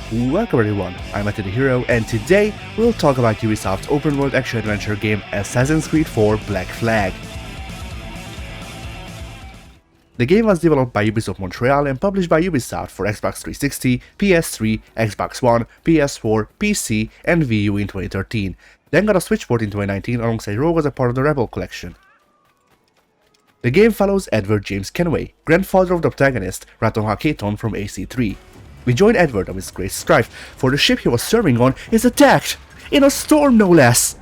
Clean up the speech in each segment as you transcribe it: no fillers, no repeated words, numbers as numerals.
Welcome everyone, I'm the Hero, and today we'll talk about Ubisoft's open-world action-adventure game Assassin's Creed 4 Black Flag. The game was developed by Ubisoft Montreal and published by Ubisoft for Xbox 360, PS3, Xbox One, PS4, PC, and Wii U in 2013, then got a Switch port in 2019 alongside Rogue as a part of the Rebel collection. The game follows Edward James Kenway, grandfather of the protagonist Raton Haketon from AC3. We join Edward on his great strife, for the ship he was serving on is attacked! In a storm, no less!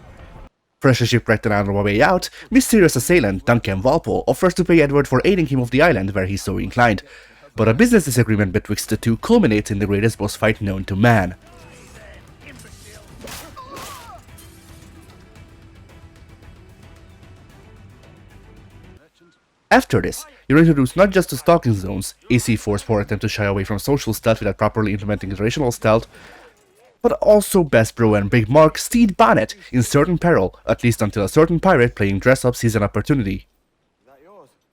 Freshly shipwrecked and on the way out, mysterious assailant Duncan Walpole offers to pay Edward for aiding him off the island where he's so inclined. But a business disagreement betwixt the two culminates in the greatest boss fight known to man. After this, you're introduced not just to stalking zones, AC4's poor attempt to shy away from social stealth without properly implementing traditional stealth, but also Best Bro and Big Mark Stede Bonnet in certain peril, at least until a certain pirate playing dress-up sees an opportunity.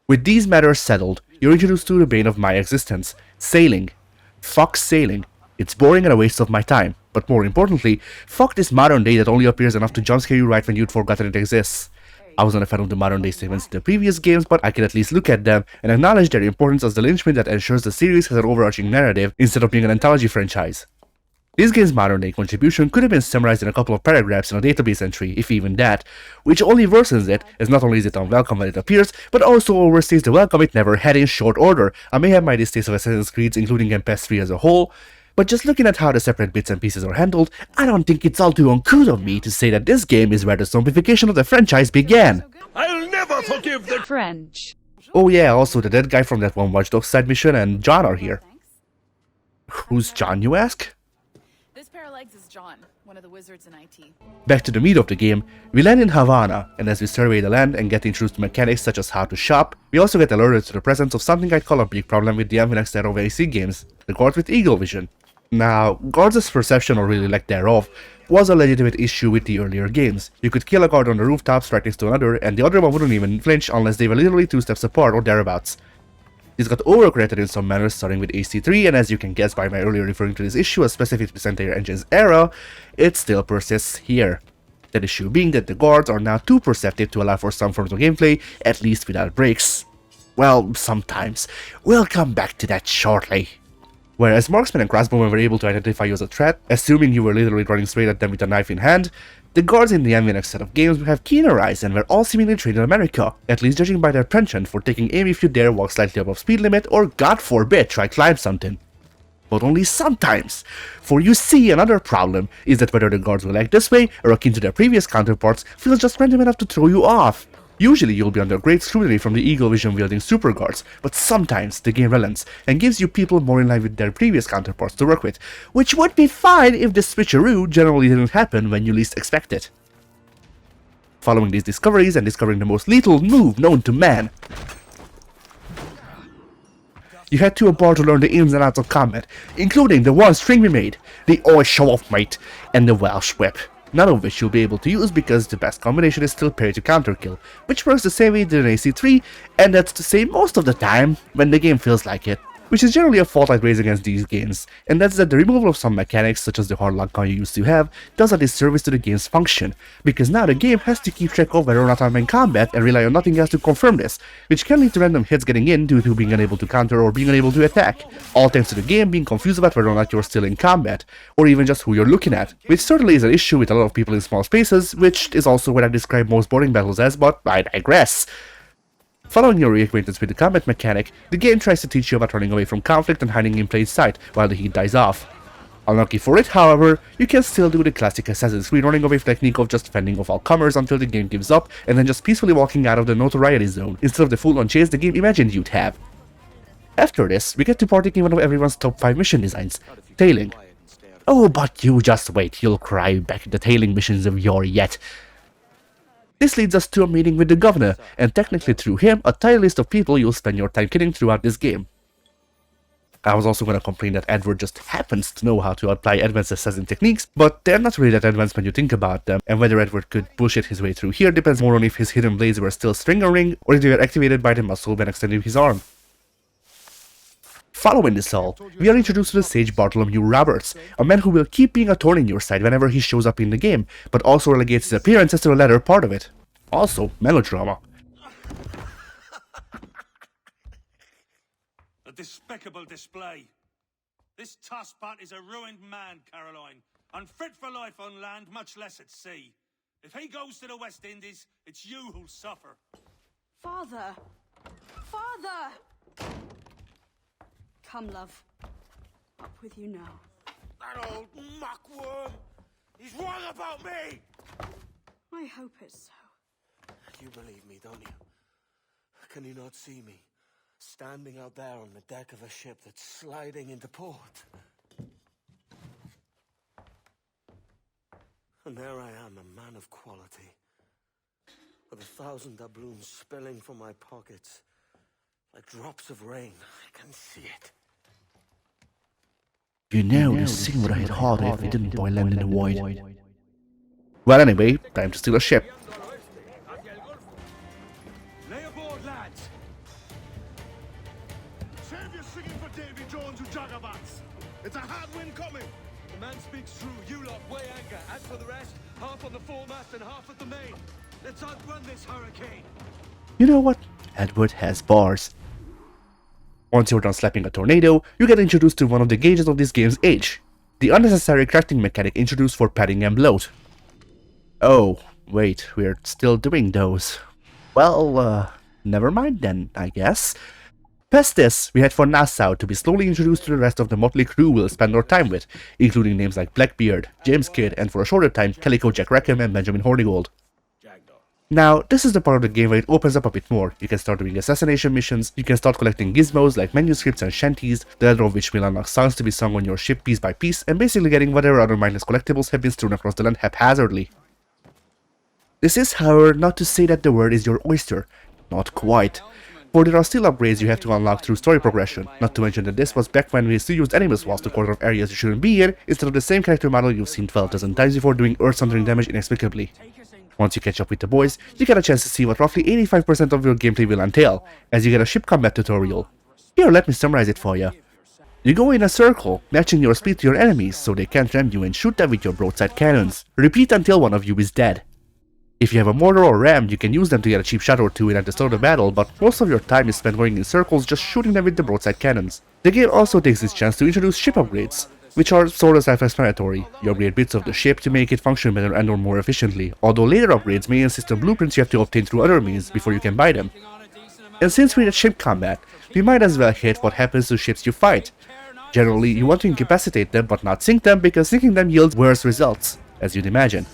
With these matters settled, you're introduced to the bane of my existence, sailing. Fuck sailing. It's boring and a waste of my time, but more importantly, fuck this modern day that only appears enough to jumpscare you right when you'd forgotten it exists. I wasn't a fan of the modern day segments in the previous games, but I can at least look at them and acknowledge their importance as the linchpin that ensures the series has an overarching narrative instead of being an anthology franchise. This game's modern day contribution could have been summarized in a couple of paragraphs in a database entry, if even that, which only worsens it, as not only is it unwelcome when it appears, but also overstays the welcome it never had in short order. I may have my distaste of Assassin's Creed, including MP3 as a whole, but just looking at how the separate bits and pieces are handled, I don't think it's all too uncouth of me to say that this game is where the zombification of the franchise began. I'll never forgive the French. Oh yeah, also the dead guy from that one Watch Dogs side mission and John are here. Who's John, you ask? This pair of legs is John, one of the wizards in IT. Back to the meat of the game, we land in Havana, and as we survey the land and get introduced to mechanics such as how to shop, we also get alerted to the presence of something I'd call a big problem with the MVNX era of AC games, the guards with eagle vision. Now, guards' perception, or really lack thereof, was a legitimate issue with the earlier games. You could kill a guard on the rooftop right next to another, and the other one wouldn't even flinch unless they were literally 2 steps apart or thereabouts. This got overcorrected in some manners starting with AC3, and as you can guess by my earlier referring to this issue as specific to this entire engine's era, it still persists here. That issue being that the guards are now too perceptive to allow for some forms of gameplay, at least without breaks. Well, sometimes. We'll come back to that shortly. Whereas marksmen and crossbowmen were able to identify you as a threat, assuming you were literally running straight at them with a knife in hand, the guards in the MVNX set of games have keener eyes and were all seemingly trained in America, at least judging by their penchant for taking aim if you dare walk slightly above speed limit or, God forbid, try climb something. But only sometimes, for you see, another problem is that whether the guards will act this way or akin to their previous counterparts feels just random enough to throw you off. Usually you'll be under great scrutiny from the eagle vision wielding super guards, but sometimes the game relents and gives you people more in line with their previous counterparts to work with, which would be fine if the switcheroo generally didn't happen when you least expect it. Following these discoveries and discovering the most lethal move known to man, you head to a bar to learn the ins and outs of combat, including the one string we made, the Ahoy show-off mate, and the Welsh whip. None of which you'll be able to use because the best combination is still parry to counterkill, which works the same way it did in AC3, and that's to say most of the time when the game feels like it. Which is generally a fault I'd raise against these games, and that's that the removal of some mechanics such as the hard lock gun you used to have does a disservice to the game's function, because now the game has to keep track of whether or not I'm in combat and rely on nothing else to confirm this, which can lead to random hits getting in due to being unable to counter or being unable to attack, all thanks to the game being confused about whether or not you're still in combat, or even just who you're looking at, which certainly is an issue with a lot of people in small spaces, which is also what I describe most boring battles as, but I digress. Following your reacquaintance with the combat mechanic, the game tries to teach you about running away from conflict and hiding in plain sight while the heat dies off. Unlucky for it, however, you can still do the classic Assassin's Creed running away technique of just fending off all comers until the game gives up and then just peacefully walking out of the notoriety zone instead of the full-on chase the game imagined you'd have. After this, we get to partake in one of everyone's top 5 mission designs, tailing. Oh, but you just wait, you'll cry back at the tailing missions of yore yet. This leads us to a meeting with the governor, and technically through him, a tiny list of people you'll spend your time killing throughout this game. I was also going to complain that Edward just happens to know how to apply advanced assassin techniques, but they're not really that advanced when you think about them, and whether Edward could bullshit his way through here depends more on if his hidden blades were still string or ring, or if they were activated by the muscle when extending his arm. Following this all, we are introduced to the sage Bartholomew Roberts, a man who will keep being a thorn in your side whenever he shows up in the game, but also relegates his appearances to the latter part of it. Also, melodrama. A despicable display. This Tusspat is a ruined man, Caroline. Unfit for life on land, much less at sea. If he goes to the West Indies, it's you who'll suffer. Father! Father! Come, love. Up with you now. That old muckworm! He's wrong about me! I hope it's so. You believe me, don't you? Can you not see me? Standing out there on the deck of a ship that's sliding into port. And there I am, a man of quality. With 1,000 doubloons spilling from my pockets. Like drops of rain. I can see it. You know, the scene would have hit harder if we didn't boil land in the void. Well anyway, time to steal a ship. Lay aboard, lads! Save your singing for Davy Jones, you jagabats! It's a hard wind coming! The man speaks true. You lot weigh anchor. As for the rest, half on the foremast and half at the main. Let's outrun this hurricane. You know what? Edward has bars. Once you're done slapping a tornado, you get introduced to one of the gauges of this game's age. The unnecessary crafting mechanic introduced for padding and bloat. Oh, wait, we're still doing those. Well, never mind then, I guess. Past this, we head for Nassau to be slowly introduced to the rest of the motley crew we'll spend our time with, including names like Blackbeard, James Kidd, and for a shorter time, Calico Jack Rackham and Benjamin Hornigold. Now, this is the part of the game where it opens up a bit more. You can start doing assassination missions, you can start collecting gizmos like manuscripts and shanties, the latter of which will unlock songs to be sung on your ship piece by piece, and basically getting whatever other mindless collectibles have been strewn across the land haphazardly. This is, however, not to say that the world is your oyster. Not quite. For there are still upgrades you have to unlock through story progression, not to mention that this was back when we still used animus walls to corner off areas you shouldn't be in, instead of the same character model you've seen 12 dozen times before doing earth-sundering damage inexplicably. Once you catch up with the boys, you get a chance to see what roughly 85% of your gameplay will entail, as you get a ship combat tutorial. Here, let me summarize it for you. You go in a circle, matching your speed to your enemies so they can't ram you and shoot them with your broadside cannons. Repeat until one of you is dead. If you have a mortar or ram, you can use them to get a cheap shot or two in at the start of the battle, but most of your time is spent going in circles just shooting them with the broadside cannons. The game also takes its chance to introduce ship upgrades, which are sort of self-explanatory. You upgrade bits of the ship to make it function better and or more efficiently, although later upgrades may insist on blueprints you have to obtain through other means before you can buy them. And since we're at ship combat, we might as well hit what happens to ships you fight. Generally, you want to incapacitate them but not sink them because sinking them yields worse results, as you'd imagine.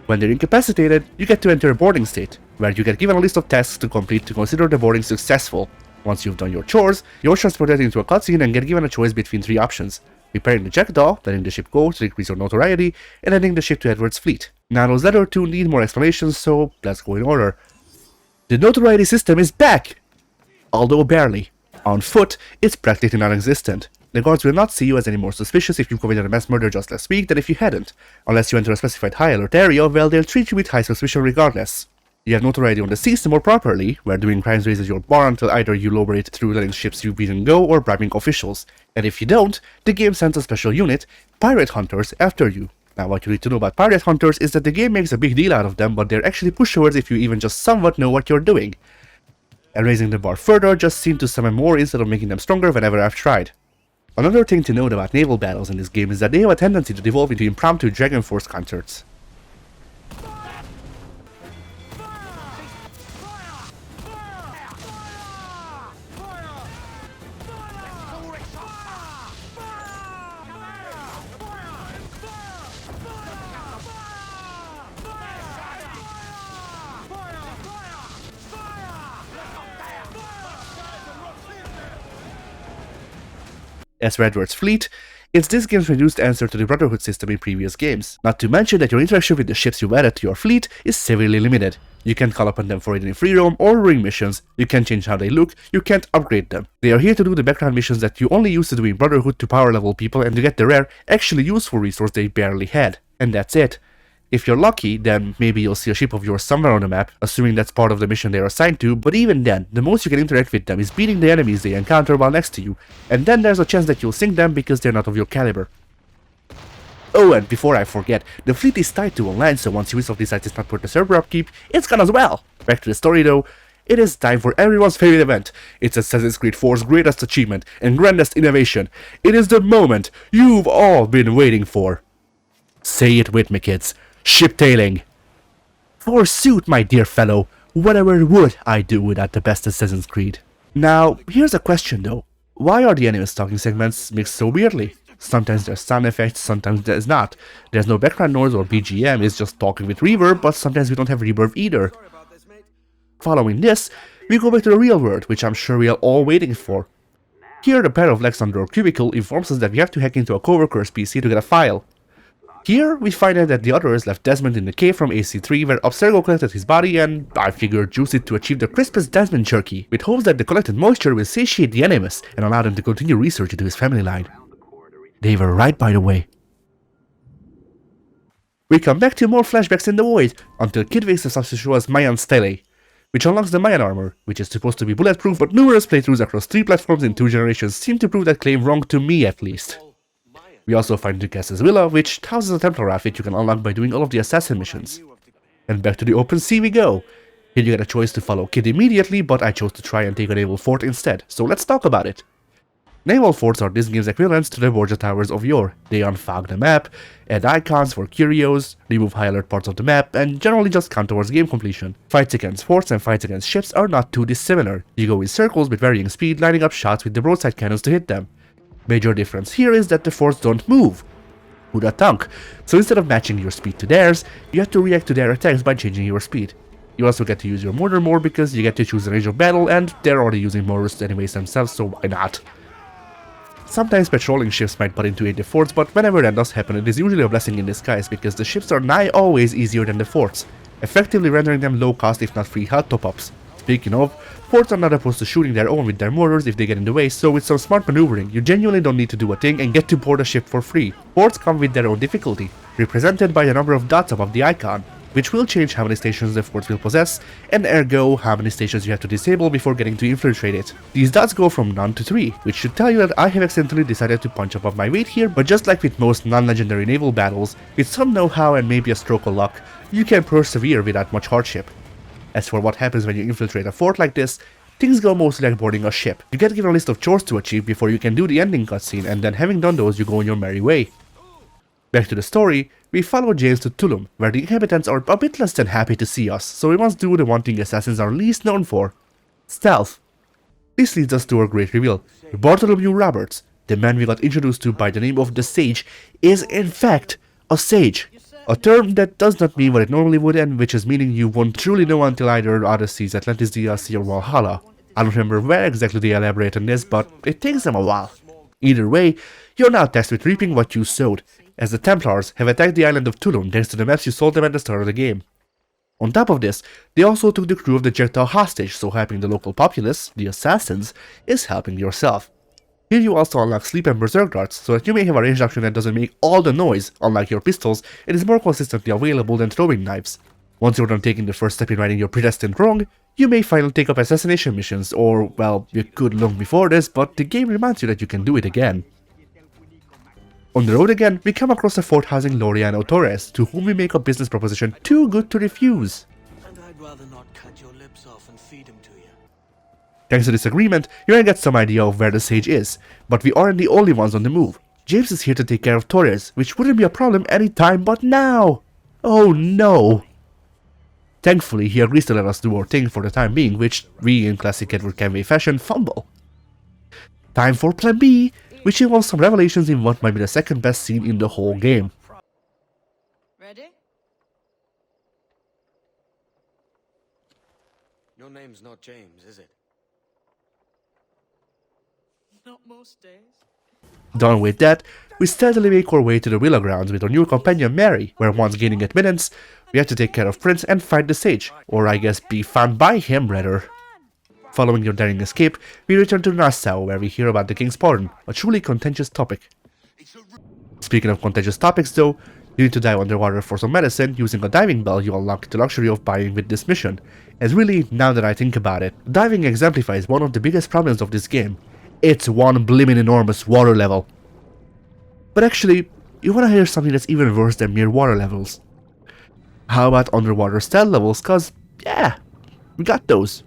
When they're incapacitated, you get to enter a boarding state, where you get given a list of tasks to complete to consider the boarding successful. Once you've done your chores, you're transported into a cutscene and get given a choice between 3 options. Repairing the jackdaw, letting the ship go to increase your notoriety, and adding the ship to Edward's fleet. Now those latter two need more explanations, so let's go in order. The notoriety system is back! Although barely. On foot, it's practically non-existent. The guards will not see you as any more suspicious if you committed a mass murder just last week than if you hadn't. Unless you enter a specified high alert area, well, they'll treat you with high suspicion regardless. You have notoriety on the seas more properly, where doing crimes raises your bar until either you lower it through letting ships you beat and go or bribing officials. And if you don't, the game sends a special unit, Pirate Hunters, after you. Now what you need to know about Pirate Hunters is that the game makes a big deal out of them, but they're actually pushovers if you even just somewhat know what you're doing. And raising the bar further just seemed to summon more instead of making them stronger whenever I've tried. Another thing to note about naval battles in this game is that they have a tendency to devolve into impromptu Dragon Force concerts. As for Edward's fleet, it's this game's reduced answer to the Brotherhood system in previous games. Not to mention that your interaction with the ships you added to your fleet is severely limited. You can't call upon them for any free roam or ring missions, you can't change how they look, you can't upgrade them. They are here to do the background missions that you only used to do in Brotherhood to power level people and to get the rare, actually useful resource they barely had. And that's it. If you're lucky, then maybe you'll see a ship of yours somewhere on the map, assuming that's part of the mission they're assigned to, but even then, the most you can interact with them is beating the enemies they encounter while next to you, and then there's a chance that you'll sink them because they're not of your caliber. Oh, and before I forget, the fleet is tied to online, so once Ubisoft decides it's not worth the server upkeep, it's gone as well! Back to the story though, it is time for everyone's favorite event. It's Assassin's Creed 4's greatest achievement and grandest innovation. It is the moment you've all been waiting for. Say it with me, kids. Ship tailing. Forsooth, my dear fellow, whatever would I do without the best Assassin's Creed? Now, here's a question though. Why are the enemy's talking segments mixed so weirdly? Sometimes there's sound effects, sometimes there's not. There's no background noise or BGM, it's just talking with reverb, but sometimes we don't have reverb either. Following this, we go back to the real world, which I'm sure we are all waiting for. Here, the pair of legs under our cubicle informs us that we have to hack into a coworker's PC to get a file. Here, we find out that the others left Desmond in the cave from AC3 where Abstergo collected his body, and I figured juice it to achieve the crispest Desmond jerky, with hopes that the collected moisture will satiate the enemies and allow them to continue research into his family line. They were right, by the way. We come back to more flashbacks in the void, until Kid wakes us up to show us Mayan's Stele, which unlocks the Mayan armor, which is supposed to be bulletproof, but numerous playthroughs across 3 platforms in 2 generations seem to prove that claim wrong to me at least. We also find Ducass's villa, which houses a Templar outfit you can unlock by doing all of the assassin missions. And back to the open sea we go. Here you get a choice to follow Kid immediately, but I chose to try and take a naval fort instead, so let's talk about it. Naval forts are this game's equivalents to the Borgia Towers of yore. They unfog the map, add icons for curios, remove high alert parts of the map, and generally just count towards game completion. Fights against forts and fights against ships are not too dissimilar. You go in circles with varying speed, lining up shots with the broadside cannons to hit them. Major difference here is that the forts don't move. Who'da thunk? So instead of matching your speed to theirs, you have to react to their attacks by changing your speed. You also get to use your mortar more because you get to choose the range of battle, and they're already using mortars anyways themselves, so why not? Sometimes patrolling ships might butt into the forts, but whenever that does happen, it is usually a blessing in disguise because the ships are nigh always easier than the forts, effectively rendering them low cost if not free health top-ups. Speaking of, forts are not opposed to shooting their own with their mortars if they get in the way, so with some smart maneuvering, you genuinely don't need to do a thing and get to board a ship for free. Forts come with their own difficulty, represented by the number of dots above the icon, which will change how many stations the forts will possess, and ergo how many stations you have to disable before getting to infiltrate it. These dots go from none to 3, which should tell you that I have accidentally decided to punch above my weight here, but just like with most non-legendary naval battles, with some know-how and maybe a stroke of luck, you can persevere without much hardship. As for what happens when you infiltrate a fort like this, things go mostly like boarding a ship. You get given a list of chores to achieve before you can do the ending cutscene, and then having done those you go on your merry way. Back to the story, we follow James to Tulum, where the inhabitants are a bit less than happy to see us, so we must do the one thing assassins are least known for: stealth. This leads us to our great reveal. Bartholomew Roberts, the man we got introduced to by the name of the Sage, is in fact a sage. A term that does not mean what it normally would, and which is meaning you won't truly know until either Odyssey's Atlantis DLC or Valhalla. I don't remember where exactly they elaborate on this, but it takes them a while. Either way, you're now tasked with reaping what you sowed, as the Templars have attacked the island of Tulum thanks to the maps you sold them at the start of the game. On top of this, they also took the crew of the Jekta hostage, so helping the local populace, the assassins, is helping yourself. Here you also unlock sleep and berserk darts, so that you may have a ranged option that doesn't make all the noise. Unlike your pistols, it is more consistently available than throwing knives. Once you're done taking the first step in righting your predestined wrong, you may finally take up assassination missions, or, well, you could long before this, but the game reminds you that you can do it again. On the road again, we come across a fort housing Laureano Torres, to whom we make a business proposition too good to refuse. And I'd rather not cut your lips off and feed him to you. Thanks to this agreement, you may get some idea of where the Sage is, but we aren't the only ones on the move. James is here to take care of Torres, which wouldn't be a problem any time but now. Oh no! Thankfully, he agrees to let us do our thing for the time being, which we, in classic Edward Kenway fashion, fumble. Time for Plan B, which involves some revelations in what might be the second best scene in the whole game. Ready? Your name's not James, is it? Not most days. Done with that, we steadily make our way to the Villa grounds with our new companion Mary, where once gaining admittance, we have to take care of Prince and fight the Sage, or I guess be found by him rather. Following your daring escape, we return to Nassau, where we hear about the King's Pardon, a truly contentious topic. Speaking of contentious topics though, You need to dive underwater for some medicine. Using a diving bell, you unlock the luxury of buying with this mission. And really, now that I think about it, diving exemplifies one of the biggest problems of this game. It's one blimmin' enormous water level. But actually, you wanna hear something that's even worse than mere water levels? How about underwater stealth levels? Cause, yeah, we got those.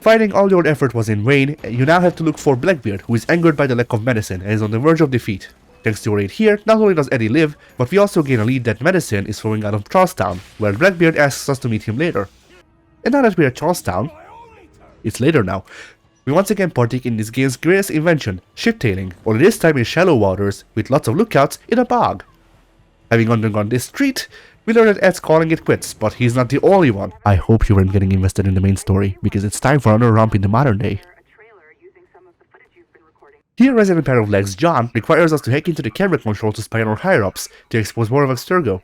Finding all your effort was in vain, you now have to look for Blackbeard, who is angered by the lack of medicine and is on the verge of defeat. Thanks to your aid here, not only does Eddie live, but we also gain a lead that medicine is flowing out of Charlestown, where Blackbeard asks us to meet him later. And now that we're at Charlestown, it's later now, we once again partake in this game's greatest invention, ship-tailing, only this time in shallow waters, with lots of lookouts in a bog. Having undergone this treat, we learn that Ed's calling it quits, but he's not the only one. I hope you weren't getting invested in the main story, because it's time for another romp in the modern day. Here, resident pair of legs, John, requires us to hack into the camera control to spy on our higher-ups, to expose more of Abstergo.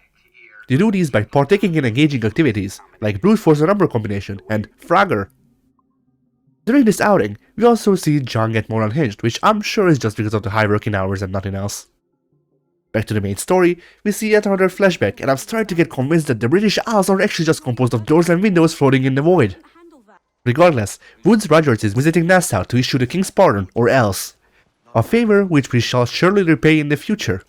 They do these by partaking in engaging activities, like brute force and number combination, and Frogger. During this outing, we also see John get more unhinged, which I'm sure is just because of the high working hours and nothing else. Back to the main story, we see yet another flashback, and I'm starting to get convinced that the British Isles are actually just composed of doors and windows floating in the void. Regardless, Woods Rogers is visiting Nassau to issue the King's Pardon, or else. A favor which we shall surely repay in the future.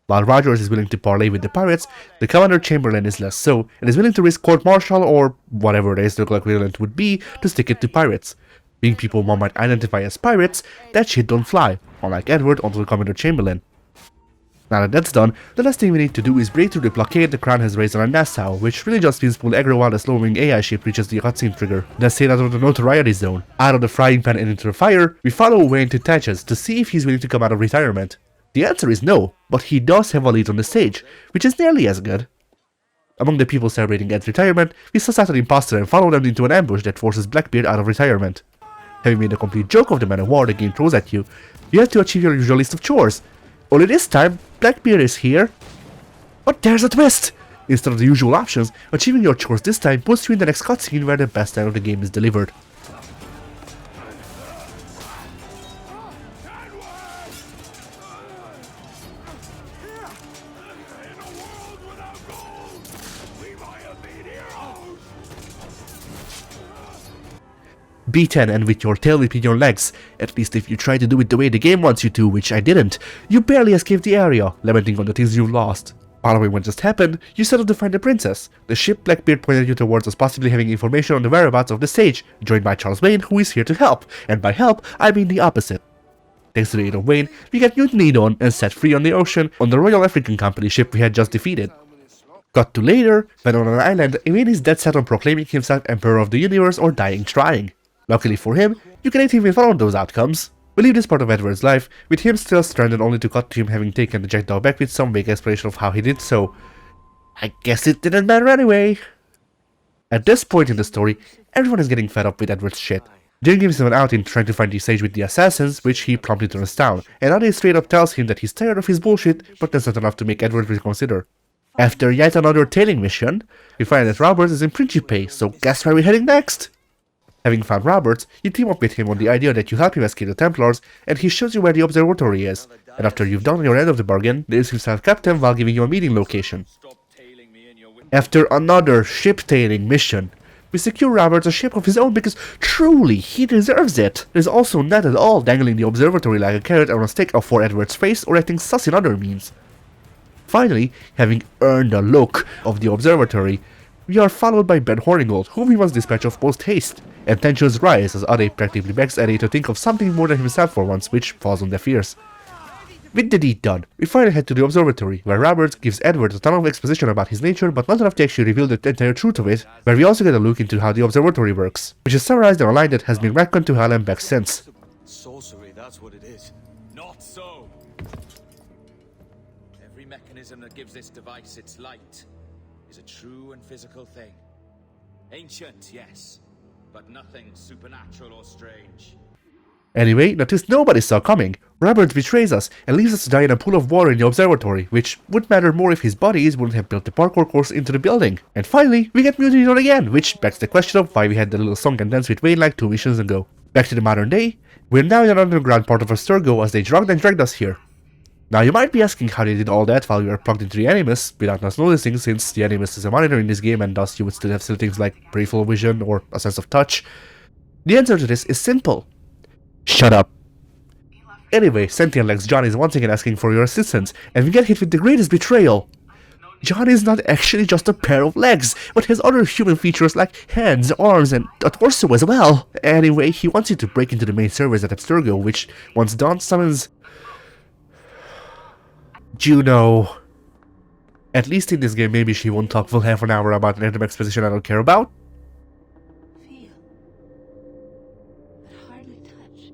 While Rogers is willing to parley with the pirates, the Commander Chamberlain is less so, and is willing to risk court-martial or whatever the historical equivalent would be to stick it to pirates. Being people one might identify as pirates, that shit don't fly, unlike Edward onto the Commander Chamberlain. Now that that's done, the last thing we need to do is break through the blockade the Crown has raised on Nassau, which really just means pull aggro while the slow-moving AI ship reaches the cutscene trigger, then sail out of the notoriety zone. Out of the frying pan and into the fire, we follow Wayne to Thatches to see if he's willing to come out of retirement. The answer is no, but he does have a lead on the stage, which is nearly as good. Among the people celebrating Ed's retirement, we suss an imposter and follow them into an ambush that forces Blackbeard out of retirement. Having made a complete joke of the man of war the game throws at you, you have to achieve your usual list of chores. Only this time, Blackbeard is here. But there's a twist! Instead of the usual options, achieving your chores this time puts you in the next cutscene where the best time of the game is delivered. B10 and with your tail between your legs, at least if you try to do it the way the game wants you to, which I didn't, you barely escaped the area, lamenting on the things you lost. Following what just happened, you set out to find the princess. The ship Blackbeard pointed you towards as possibly having information on the whereabouts of the sage, joined by Charles Wayne, who is here to help, and by help, I mean the opposite. Thanks to the aid of Wayne, we get mutinied on and set free on the ocean on the Royal African Company ship we had just defeated. Cut to later, when on an island, Wayne is dead set on proclaiming himself Emperor of the Universe or dying trying. Luckily for him, you can even follow those outcomes. We leave this part of Edward's life, with him still stranded only to cut to him having taken the Jackdaw back with some vague explanation of how he did so. I guess it didn't matter anyway. At this point in the story, everyone is getting fed up with Edward's shit. Jane gives him an outing trying to find the sage with the assassins, which he promptly turns down, and Ade straight up tells him that he's tired of his bullshit, but that's not enough to make Edward reconsider. After yet another tailing mission, we find that Roberts is in Principe, so guess where we're heading next? Having found Roberts, you team up with him on the idea that you help him escape the Templars, and he shows you where the observatory is. And after you've done your end of the bargain, leaves himself captain while giving you a meeting location. After another ship-tailing mission, we secure Roberts a ship of his own because truly he deserves it. There's also not at all dangling the observatory like a carrot on a stick for Edward's face or acting sus in other means. Finally, having earned a look of the observatory, we are followed by Ben Hornigold, whom we must dispatch of post haste, and tensions rise as Ade practically begs Eddie to think of something more than himself for once, which falls on deaf ears. With the deed done, we finally head to the observatory, where Roberts gives Edward a ton of exposition about his nature, but not enough to actually reveal the entire truth of it, where we also get a look into how the observatory works, which is summarized in a line that has been retconned to hell and back since. Sorcery, that's what it is. Not so. Every mechanism that gives this device its light is a true and physical thing. Ancient, yes, but nothing supernatural or strange. Anyway, the twist nobody saw coming. Roberts betrays us and leaves us to die in a pool of water in the observatory, which would matter more if his buddies wouldn't have built the parkour course into the building. And finally, we get mutinied on again, which begs the question of why we had the little song and dance with Wayne like 2 missions ago. Back to the modern day, we're now in an underground part of Abstergo as they drugged and dragged us here. Now you might be asking how they did all that while you were plugged into the Animus without us noticing, since the Animus is a monitor in this game and thus you would still have things like peripheral vision or a sense of touch. The answer to this is simple. Shut up. Anyway, Sentient Legs John is once again asking for your assistance, and we get hit with the greatest betrayal. John is not actually just a pair of legs, but has other human features like hands, arms, and a torso as well. Anyway, he wants you to break into the main servers at Abstergo, which, once done, summons Juno. At least in this game, maybe she won't talk for half an hour about an random exposition I don't care about. Feel, but hardly touch.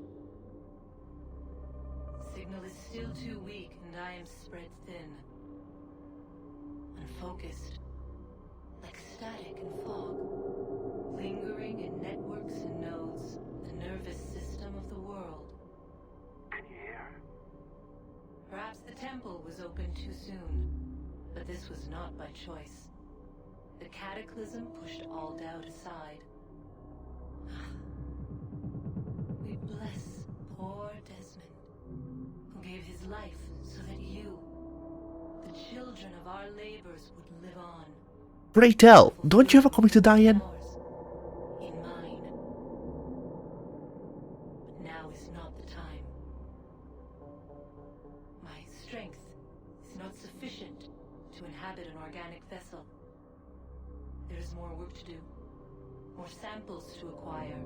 Signal is still too weak, and I am spread thin. Unfocused, like static and fog, lingering in networks and nodes, the nervous system of the world. Can you hear? Perhaps the temple was opened too soon, but this was not by choice. The cataclysm pushed all doubt aside. We bless poor Desmond, who gave his life so that you, the children of our labors, would live on. Pray tell, don't you have a comic to die in? In mine. But now is not the time. My strength is not sufficient to inhabit an organic vessel. There is more work to do, more samples to acquire,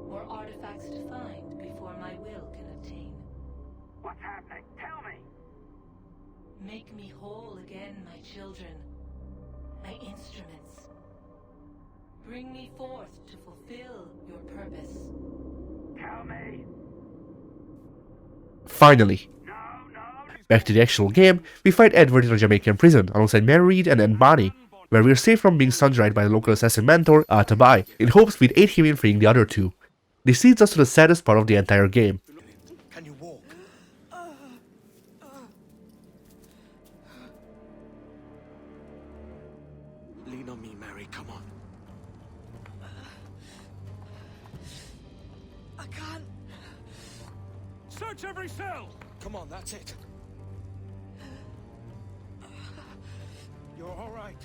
more artifacts to find before my will can obtain. What's happening? Tell me! Make me whole again, my children, my instruments. Bring me forth to fulfill your purpose. Tell me! Finally. No, no! Back to the actual game, we fight Edward in a Jamaican prison alongside Mary Reed and Anne Bonny, where we are saved from being sun-dried by the local assassin mentor, Atabai, in hopes we'd aid him in freeing the other two. This leads us to the saddest part of the entire game. Can you walk? Lean on me, Mary. Come on. I can't. Search every cell! Come on, that's it. You're all right.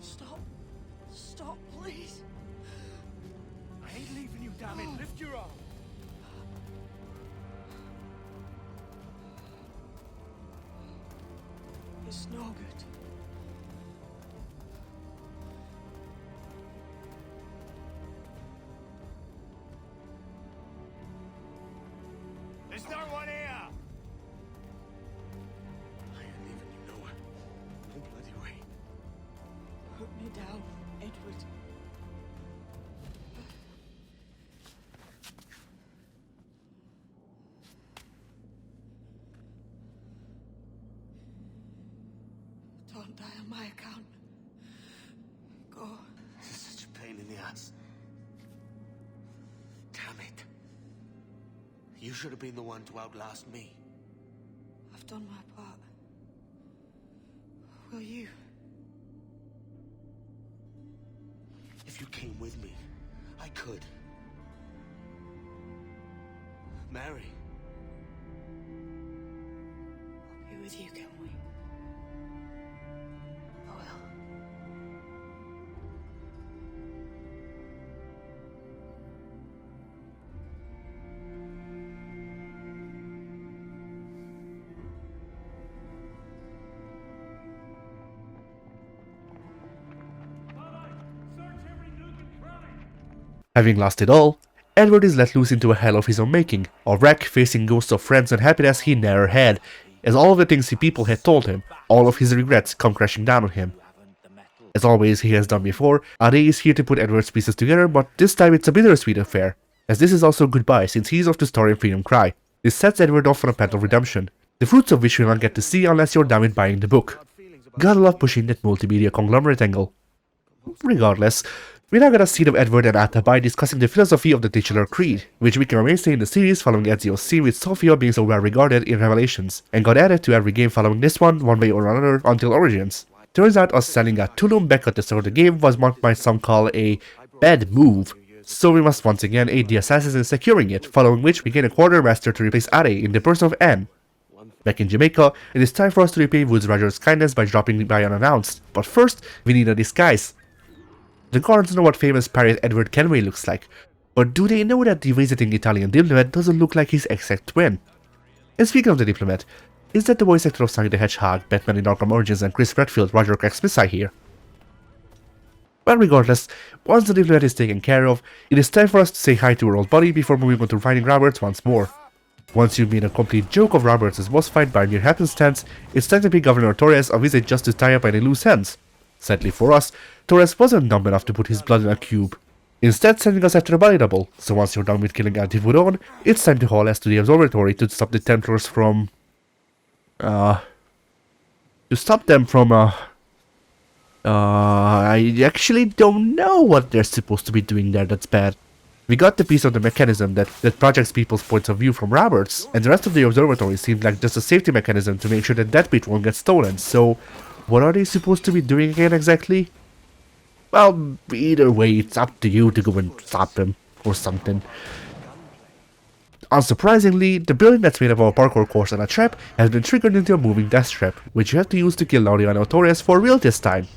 Stop. Stop, please. I ain't leaving you, damn it. Lift your arm. It's no good. There's no one here! I ain't leaving you nowhere. No bloody way. Put me down, Edward. Don't die on my account. Go. This is such a pain in the ass. Damn it. You should have been the one to outlast me. I've done my part. Will you? If you came with me, I could. Mary. I'll be with you, can we? I will. Having lost it all, Edward is let loose into a hell of his own making, a wreck facing ghosts of friends and happiness he never had, as all of the things the people had told him, all of his regrets come crashing down on him. As always he has done before, Ade is here to put Edward's pieces together, but this time it's a bittersweet affair, as this is also goodbye since he's off to star in Freedom Cry. This sets Edward off on a path of redemption, the fruits of which we won't get to see unless you're done with buying the book. Gotta love pushing that multimedia conglomerate angle. Regardless, We now get a scene of Edward and Atabai discussing the philosophy of the titular creed, which became a mainstay in the series following Ezio's scene with Sophia being so well regarded in Revelations, and got added to every game following this one way or another until Origins. Turns out us selling a Tulum Beck at the start of the game was what might some call a bad move, so we must once again aid the assassins in securing it, following which we gain a quartermaster to replace Are in the person of Anne. Back in Jamaica, it is time for us to repay Woods Roger's kindness by dropping by unannounced, but first, we need a disguise. The guards know what famous pirate Edward Kenway looks like, but do they know that the visiting Italian diplomat doesn't look like his exact twin? And speaking of the diplomat, is that the voice actor of Sonic the Hedgehog, Batman in Arkham Origins and Chris Redfield, Roger Craig Smith here? Well, regardless, once the diplomat is taken care of, it is time for us to say hi to our old buddy before moving on to finding Roberts once more. Once you've made a complete joke of Roberts' boss fight by mere happenstance, it's time to pay Governor Torres a visit just to tie up any loose ends. Sadly for us, Torres wasn't dumb enough to put his blood in a cube, instead sending us after a body double, so once you're done with killing Antifuron, it's time to haul us to the observatory to stop the Templars from... I actually don't know what they're supposed to be doing there that's bad. We got the piece of the mechanism that projects people's points of view from Roberts, and the rest of the observatory seemed like just a safety mechanism to make sure that that bit won't get stolen, so what are they supposed to be doing again exactly? Well, either way, it's up to you to go and stop them, or something. Unsurprisingly, the building that's made up of a parkour course and a trap has been triggered into a moving death trap, which you have to use to kill Laureano Torres for real this time.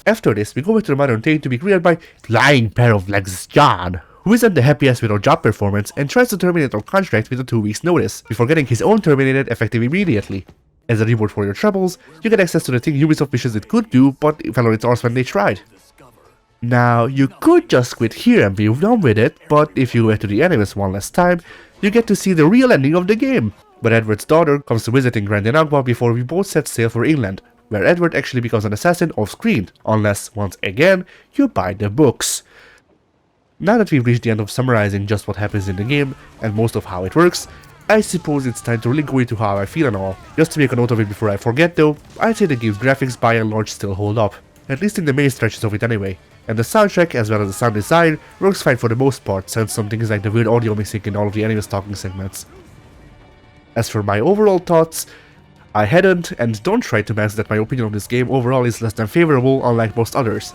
After this, we go back to the modern day to be greeted by lying pair of legs John, who isn't the happiest with our job performance and tries to terminate our contract with a 2 weeks notice, before getting his own terminated effective immediately. As a reward for your troubles, you get access to the thing Ubisoft wishes it could do, but fell on its arse when they tried. Now, you could just quit here and be done with it, but if you go to the Animus one last time, you get to see the real ending of the game. But Edward's daughter comes to visiting Grand Inagua before we both set sail for England, where Edward actually becomes an assassin off-screen, unless, once again, you buy the books. Now that we've reached the end of summarizing just what happens in the game, and most of how it works, I suppose it's time to really go into how I feel and all. Just to make a note of it before I forget though, I'd say the game's graphics by and large still hold up, at least in the main stretches of it anyway. And the soundtrack as well as the sound design works fine for the most part, since some things like the weird audio mixing in all of the Animus talking segments. As for my overall thoughts, I hadn't and don't try to mask that my opinion on this game overall is less than favorable unlike most others.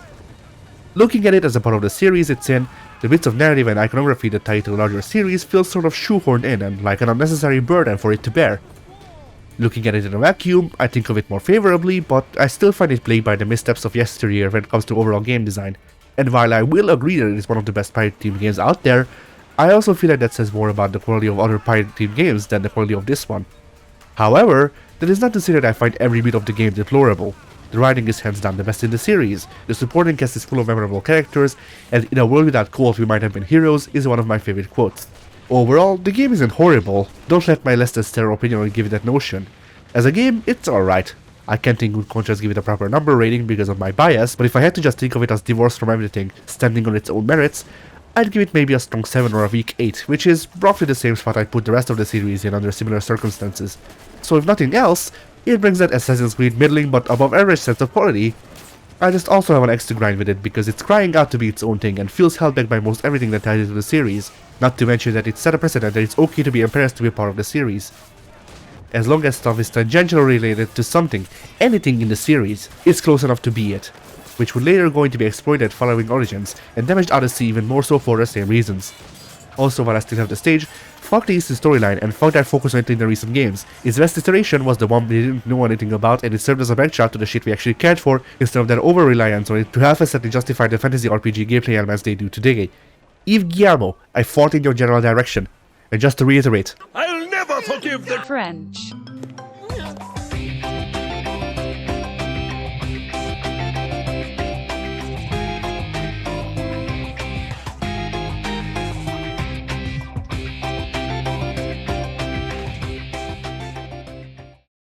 Looking at it as a part of the series it's in, the bits of narrative and iconography that tie it to a larger series feel sort of shoehorned in and like an unnecessary burden for it to bear. Looking at it in a vacuum, I think of it more favorably, but I still find it plagued by the missteps of yesteryear when it comes to overall game design. And while I will agree that it is one of the best pirate themed games out there, I also feel like that says more about the quality of other pirate themed games than the quality of this one. However, that is not to say that I find every bit of the game deplorable. The writing is hands down the best in the series, the supporting cast is full of memorable characters, and in a world without co-op we might have been heroes is one of my favorite quotes. Overall, the game isn't horrible, don't let my less than stellar opinion give it that notion. As a game, it's alright. I can't in good conscience give it a proper number rating because of my bias, but if I had to just think of it as divorced from everything, standing on its own merits, I'd give it maybe a strong 7 or a weak 8, which is roughly the same spot I'd put the rest of the series in under similar circumstances. So if nothing else, it brings that Assassin's Creed middling but above average sense of quality. I just also have an extra grind with it because it's crying out to be its own thing and feels held back by most everything that ties into the series, not to mention that it set a precedent that it's okay to be embarrassed to be a part of the series. As long as stuff is tangentially related to something, anything in the series, it's close enough to be it, which would later going to be exploited following Origins and damaged Odyssey even more so for the same reasons. Also, while I still have the stage, fuck the Eastern storyline and fuck that focus on it in the recent games. Its best iteration was the one we didn't know anything about and it served as a backdrop to the shit we actually cared for instead of their over-reliance on it to half-assetly justify the fantasy RPG gameplay elements they do today. Yves Guillermo, I fought in your general direction. And just to reiterate, I'll never forgive the French.